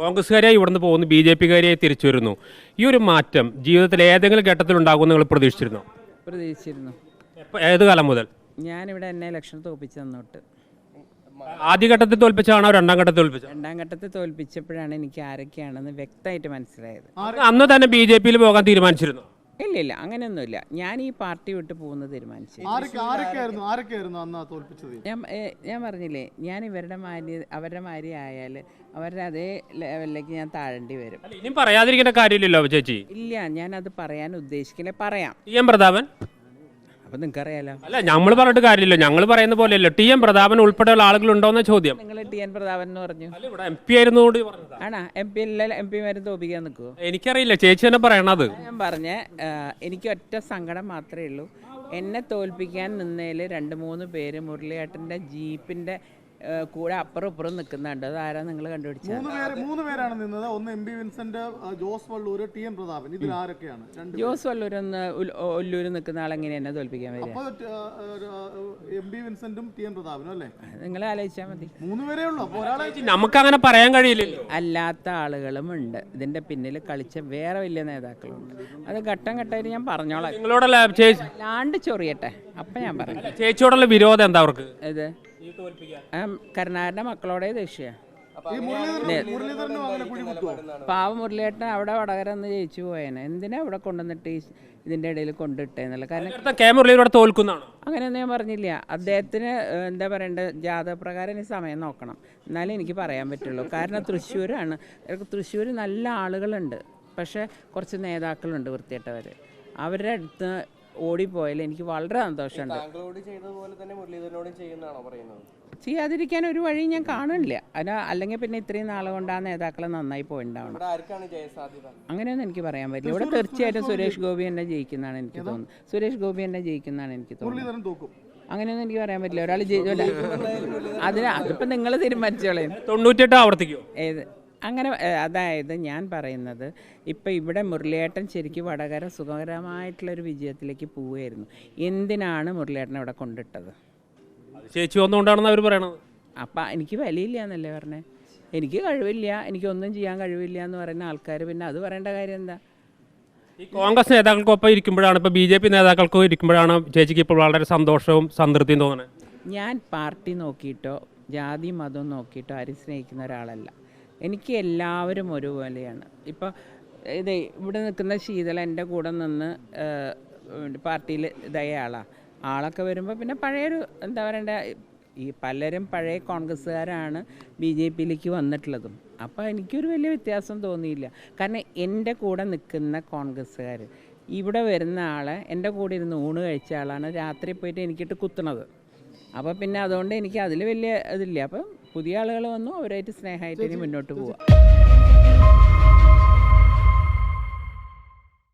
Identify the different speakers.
Speaker 1: കോൺഗ്രസ്സുകാരായി ഇവിടുന്ന് പോകുന്നു, BJP-കാരായി തിരിച്ചു വരുന്നു. ഈ ഒരു മാറ്റം ജീവിതത്തിൽ ഏതെങ്കിലും ഘട്ടത്തിൽ ഉണ്ടാകുമെന്ന് നിങ്ങൾ പ്രതീക്ഷിച്ചിരുന്നോ?
Speaker 2: പ്രതീക്ഷിച്ചിരുന്നു.
Speaker 1: ഏത് കാലം മുതൽ?
Speaker 2: ഞാനിവിടെ എന്നെ ഇലക്ഷൻ തോൽപ്പിച്ചു തന്നോട്ട്.
Speaker 1: ആദ്യഘട്ടത്തിൽ തോൽപ്പിച്ചാണോ രണ്ടാം ഘട്ടത്തിൽ തോൽപ്പിച്ചത്?
Speaker 2: രണ്ടാം ഘട്ടത്തിൽ തോൽപ്പിച്ചപ്പോഴാണ് എനിക്ക് ആരൊക്കെയാണെന്ന് വ്യക്തമായിട്ട് മനസ്സിലായത്.
Speaker 1: അന്ന് തന്നെ BJP-യിൽ പോകാൻ തീരുമാനിച്ചിരുന്നു?
Speaker 2: ഇല്ല, അങ്ങനെയൊന്നുമില്ല. ഞാൻ ഈ പാർട്ടി വിട്ട് പോകുന്നത് തീരുമാനിച്ചു. ഞാൻ പറഞ്ഞില്ലേ, ഞാൻ അവരുടെ മാതിരി ആയാൽ അവരുടെ അതേ ലെവലിലേക്ക് ഞാൻ താഴേണ്ടി വരും.
Speaker 1: ഇനിയും പറയാതിരിക്കേണ്ട കാര്യമില്ലല്ലോ ചേച്ചി.
Speaker 2: ഇല്ല, ഞാനത് പറയാൻ ഉദ്ദേശിക്കില്ല. പറയാം.
Speaker 1: TM പ്രതാപൻ
Speaker 2: അപ്പം നിങ്ങൾക്ക് അറിയാലോ.
Speaker 1: അല്ല, നമ്മൾ പറഞ്ഞിട്ട് കാര്യമില്ല. ഞങ്ങൾ പറയുന്ന പോലെയല്ലോ. TM പ്രതാപൻ ഉൾപ്പെടെയുള്ള ആളുകളുണ്ടോന്ന ചോദ്യം.
Speaker 2: നിങ്ങൾ TN പ്രതാപൻ എന്ന് പറഞ്ഞു.
Speaker 1: MP ആയിരുന്നു.
Speaker 2: ആണോ? MP എല്ലാ MP-മാരും തോപ്പിക്കാൻ നിൽക്കുമോ?
Speaker 1: എനിക്കറിയില്ല, ചേച്ചി തന്നെ പറയണത്.
Speaker 2: ഞാൻ എനിക്ക് ഒറ്റ സങ്കടം മാത്രമേ ഉള്ളൂ. എന്നെ തോൽപ്പിക്കാൻ നിന്നതിൽ 2-3 പേര് മുരളിയേട്ടൻ്റെ ജീപ്പിൻ്റെ കൂടെ അപ്പുറം ഇപ്പുറം നിൽക്കുന്നുണ്ട്. അതാരാ നിങ്ങൾ കണ്ടുപിടിച്ചത്?
Speaker 3: 3 പേരാണ് നിന്നത്. ഒന്ന് MP Vincent, Jose Vallur, TM Prathapan. ഇതിൽ ആരൊക്കെയാണ്?
Speaker 2: ജോസ് വള്ളൂർ ഒല്ലൂർ നിൽക്കുന്ന ആളെങ്ങനെ എന്നെ തോൽപ്പിക്കാൻ വരിക?
Speaker 3: MP വിൻസെന്റും TM പ്രതാപനും അല്ലേ?
Speaker 2: നിങ്ങൾ ആലോചിച്ചാൽ മതി.
Speaker 3: 3 പേരേ ഉള്ളൂ. അപ്പോൾ ഒരാളെ
Speaker 1: നമുക്ക് അങ്ങനെ പറയാൻ കഴിയില്ലല്ലോ.
Speaker 2: അല്ലാത്ത ആളുകളും ഉണ്ട്. ഇതിന്റെ പിന്നിൽ കളിച്ച വേറെ വലിയ നേതാക്കളുണ്ട്. അത് ഘട്ടം ഘട്ടമായിട്ട് ഞാൻ പറഞ്ഞോളാം.
Speaker 1: നിങ്ങളോടല്ല ചേച്ചി
Speaker 2: ലാണ്ട് ചൊറിയട്ടെ, അപ്പം ഞാൻ പറയാം.
Speaker 1: ചേച്ചിയോടുള്ള വിരോധം എന്താ അവർക്ക്?
Speaker 2: ഇത് കരുണാകരന്റെ മക്കളോടെ ദേഷ്യ. പാവ മുരളിയേട്ടൻ അവിടെ വടകര ഒന്ന് ജയിച്ചു പോയേനെ. എന്തിനാ ഇവിടെ കൊണ്ടുവന്നിട്ട് ഇതിന്റെ ഇടയിൽ കൊണ്ടിട്ടേന്നല്ല. കാരണം
Speaker 1: തോൽക്കുന്നതാണ്
Speaker 2: അങ്ങനെയൊന്നും ഞാൻ പറഞ്ഞില്ല. അദ്ദേഹത്തിന് എന്താ പറയണ്ടത്, ജാതകപ്രകാരം ഇനി സമയം നോക്കണം, എന്നാലേ എനിക്ക് പറയാൻ പറ്റുള്ളൂ. കാരണം തൃശ്ശൂരാണ്. തൃശ്ശൂർ നല്ല ആളുകളുണ്ട്, പക്ഷെ കുറച്ച് നേതാക്കളുണ്ട് വൃത്തികെട്ടവർ. അവരുടെ അടുത്ത് ഓടിപ്പോയാൽ എനിക്ക് വളരെ സന്തോഷമുണ്ട്. ചെയ്യാതിരിക്കാൻ ഒരു വഴി ഞാൻ കാണില്ല. അല്ലെങ്കിൽ പിന്നെ ഇത്രയും നാളെ കൊണ്ട് ആ നേതാക്കളെ നന്നായി പോയിണ്ടാവണം. അങ്ങനെയൊന്നും എനിക്ക് പറയാൻ പറ്റില്ല. ഇവിടെ തീർച്ചയായിട്ടും സുരേഷ് ഗോപി എന്നെ ജയിക്കുന്നതാണ് എനിക്ക് തോന്നുന്നത്. സുരേഷ് ഗോപി എന്നെ ജയിക്കുന്നതാണ് എനിക്ക് തോന്നുന്നത്. അങ്ങനെയൊന്നും എനിക്ക് പറയാൻ പറ്റില്ല. ഒരാൾ അതിപ്പോൾ നിങ്ങൾ തീരുമാനിച്ചോളേ.
Speaker 1: 98 ആവർത്തിക്കോ?
Speaker 2: ഏത് അങ്ങനെ? അതായത് ഞാൻ പറയുന്നത്, ഇപ്പം ഇവിടെ മുരളിയേട്ടൻ ശരിക്കും വടകര സുഖകരമായിട്ടുള്ളൊരു വിജയത്തിലേക്ക് പോവുകയായിരുന്നു. എന്തിനാണ് മുരളിയേട്ടനെ ഇവിടെ കൊണ്ടിട്ടത്?
Speaker 1: ചേച്ചി വന്നുകൊണ്ടാണെന്ന് അവർ പറയണത്.
Speaker 2: അപ്പം എനിക്ക് വിലയില്ല എന്നല്ലേ പറഞ്ഞേ? എനിക്ക് കഴിവില്ല, എനിക്കൊന്നും ചെയ്യാൻ കഴിവില്ല എന്ന് പറയുന്ന ആൾക്കാർ പിന്നെ അത് പറയേണ്ട കാര്യം എന്താ?
Speaker 1: ഈ കോൺഗ്രസ് നേതാക്കൾക്കൊപ്പം ഇരിക്കുമ്പോഴാണ്, ഇപ്പോൾ BJP നേതാക്കൾക്കും ഇരിക്കുമ്പോഴാണ് ചേച്ചിക്ക് ഇപ്പോൾ വളരെ സന്തോഷവും സംതൃപ്തിയും തോന്നുന്നത്.
Speaker 2: ഞാൻ പാർട്ടി നോക്കിയിട്ടോ ജാതി മതം നോക്കിയിട്ടോ ആരും സ്നേഹിക്കുന്ന ഒരാളല്ല. എനിക്ക് എല്ലാവരും ഒരുപോലെയാണ്. ഇപ്പോൾ ഇവിടെ നിൽക്കുന്ന ശീതള എൻ്റെ കൂടെ നിന്ന് പാർട്ടിയിൽ ഇതായ ആളൊക്കെ വരുമ്പോൾ പിന്നെ പഴയൊരു എന്താ പറയണ്ട, ഈ പലരും പഴയ കോൺഗ്രസ്സുകാരാണ് BJP-യിലേക്ക് വന്നിട്ടുള്ളതും. അപ്പോൾ എനിക്കൊരു വലിയ വ്യത്യാസം തോന്നിയില്ല. കാരണം എൻ്റെ കൂടെ നിൽക്കുന്ന കോൺഗ്രസ്സുകാർ ഇവിടെ വരുന്ന ആളെ എൻ്റെ കൂടെ ഇരുന്ന് ഊണ് കഴിച്ച ആളാണ് രാത്രി പോയിട്ട് എനിക്കിട്ട് കുത്തണത്. അപ്പോൾ പിന്നെ അതുകൊണ്ട് എനിക്ക് അതിൽ വലിയ ഇതില്ല. അപ്പം പുതിയ ആളുകൾ വന്നു, അവരായിട്ട് സ്നേഹമായിട്ട് ഇനി മുന്നോട്ട് പോവാം.